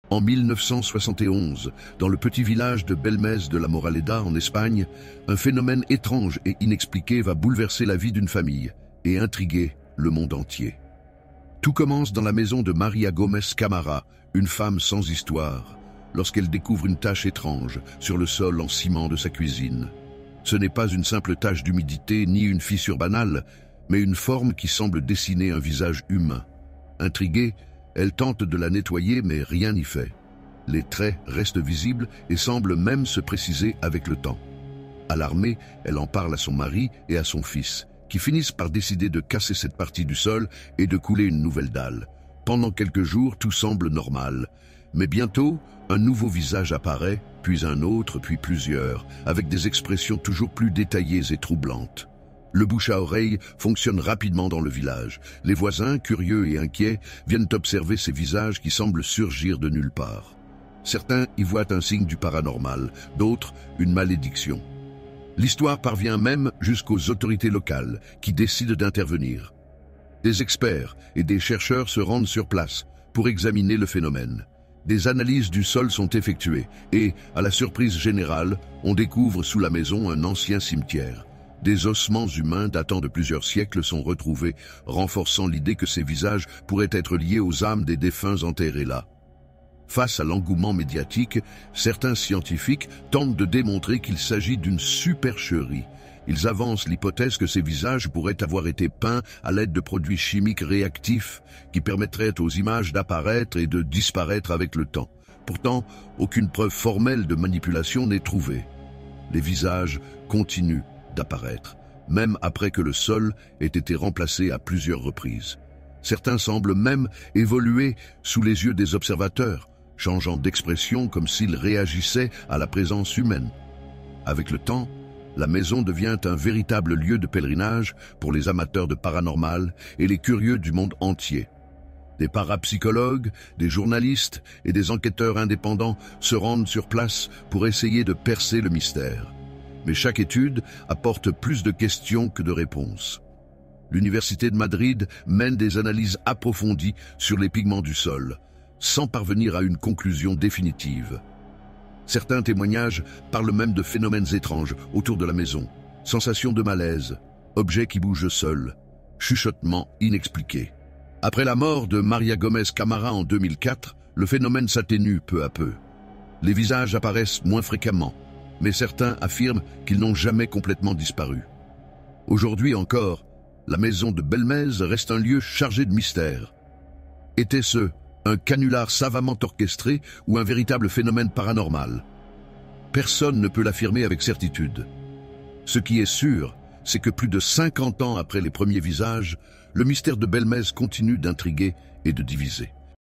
En 1971, dans le petit village de Belmez de la Moraleda en Espagne, un phénomène étrange et inexpliqué va bouleverser la vie d'une famille et intriguer le monde entier. Tout commence dans la maison de Maria Gómez Camara, une femme sans histoire, lorsqu'elle découvre une tache étrange sur le sol en ciment de sa cuisine. Ce n'est pas une simple tache d'humidité ni une fissure banale, mais une forme qui semble dessiner un visage humain. Intriguée, elle tente de la nettoyer, mais rien n'y fait. Les traits restent visibles et semblent même se préciser avec le temps. Alarmée, elle en parle à son mari et à son fils, qui finissent par décider de casser cette partie du sol et de couler une nouvelle dalle. Pendant quelques jours, tout semble normal. Mais bientôt, un nouveau visage apparaît, puis un autre, puis plusieurs, avec des expressions toujours plus détaillées et troublantes. Le bouche à oreille fonctionne rapidement dans le village. Les voisins, curieux et inquiets, viennent observer ces visages qui semblent surgir de nulle part. Certains y voient un signe du paranormal, d'autres une malédiction. L'histoire parvient même jusqu'aux autorités locales, qui décident d'intervenir. Des experts et des chercheurs se rendent sur place pour examiner le phénomène. Des analyses du sol sont effectuées et, à la surprise générale, on découvre sous la maison un ancien cimetière. Des ossements humains datant de plusieurs siècles sont retrouvés, renforçant l'idée que ces visages pourraient être liés aux âmes des défunts enterrés là. Face à l'engouement médiatique, certains scientifiques tentent de démontrer qu'il s'agit d'une supercherie. Ils avancent l'hypothèse que ces visages pourraient avoir été peints à l'aide de produits chimiques réactifs qui permettraient aux images d'apparaître et de disparaître avec le temps. Pourtant, aucune preuve formelle de manipulation n'est trouvée. Les visages continuent d'apparaître, même après que le sol ait été remplacé à plusieurs reprises. Certains semblent même évoluer sous les yeux des observateurs, changeant d'expression comme s'ils réagissaient à la présence humaine. Avec le temps, la maison devient un véritable lieu de pèlerinage pour les amateurs de paranormal et les curieux du monde entier. Des parapsychologues, des journalistes et des enquêteurs indépendants se rendent sur place pour essayer de percer le mystère. Mais chaque étude apporte plus de questions que de réponses. L'Université de Madrid mène des analyses approfondies sur les pigments du sol, sans parvenir à une conclusion définitive. Certains témoignages parlent même de phénomènes étranges autour de la maison, sensations de malaise, objets qui bougent seuls, chuchotements inexpliqués. Après la mort de Maria Gómez Camara en 2004, le phénomène s'atténue peu à peu. Les visages apparaissent moins fréquemment, mais certains affirment qu'ils n'ont jamais complètement disparu. Aujourd'hui encore, la maison de Belmez reste un lieu chargé de mystères. Était-ce un canular savamment orchestré ou un véritable phénomène paranormal? Personne ne peut l'affirmer avec certitude. Ce qui est sûr, c'est que plus de 50 ans après les premiers visages, le mystère de Belmez continue d'intriguer et de diviser.